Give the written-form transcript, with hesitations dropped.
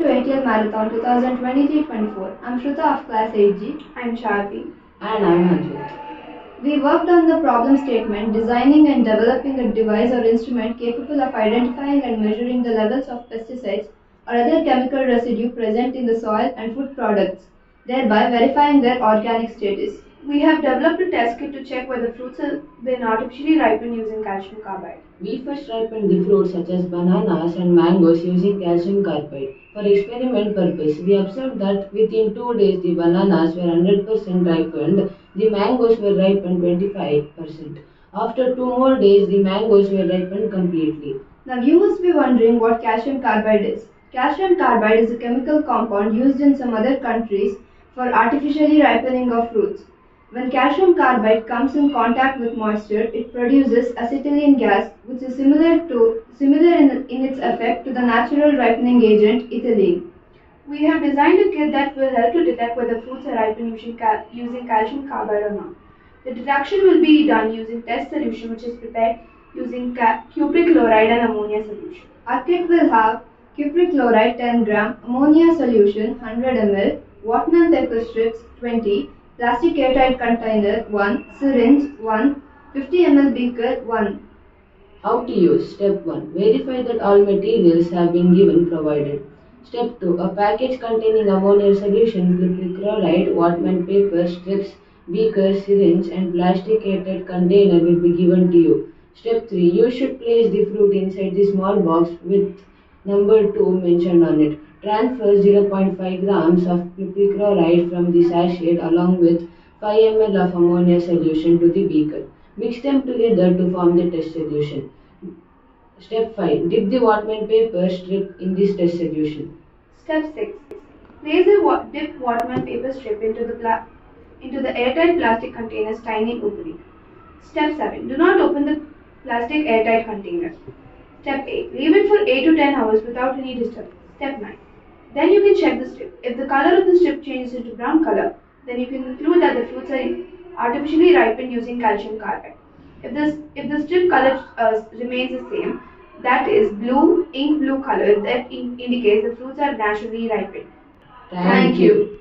to ATL Marathon 2023-24. I'm Shruta of Class 8G. I'm Charvi. And I'm Advith. We worked on the problem statement, designing and developing a device or instrument capable of identifying and measuring the levels of pesticides or other chemical residue present in the soil and food products, thereby verifying their organic status. We have developed a test kit to check whether fruits have been artificially ripened using calcium carbide. We first ripened the fruits such as bananas and mangoes using calcium carbide. For experiment purpose, we observed that within 2 days the bananas were 100% ripened, the mangoes were ripened 25%. After 2 more days, the mangoes were ripened completely. Now you must be wondering what calcium carbide is. Calcium carbide is a chemical compound used in some other countries for artificially ripening of fruits. When calcium carbide comes in contact with moisture, it produces acetylene gas, which is similar in its effect to the natural ripening agent ethylene. We have designed a kit that will help to detect whether fruits are ripened using calcium carbide or not. The detection will be done using test solution, which is prepared using cupric chloride and ammonia solution. Our kit will have cupric chloride 10 gram, ammonia solution 100 ml, Wattman paper strips 20, plastic airtight container 1, syringe 1, 50 ml beaker 1. How to use? Step 1. Verify that all materials have been given provided. Step 2. A package containing ammonia solution, cupric chloride, Wattman paper strips, beaker, syringe and plastic airtight container will be given to you. Step 3. You should place the fruit inside the small box with number 2 mentioned on it. Transfer 0.5 grams of cupric chloride from the sachet along with 5 ml of ammonia solution to the beaker. Mix them together to form the test solution. Step 5. Dip the Wattman paper strip in this test solution. Step 6. Place the dipped Wattman paper strip into the airtight plastic container's tiny opening. Step 7. Do not open the plastic airtight container. Step 8. Leave it for 8 to 10 hours without any disturbance. Step 9. Then you can check the strip. If the color of the strip changes into brown color, then you can conclude that the fruits are artificially ripened using calcium carbide. If the strip color remains the same, that is ink blue color, that indicates the fruits are naturally ripened. Thank you.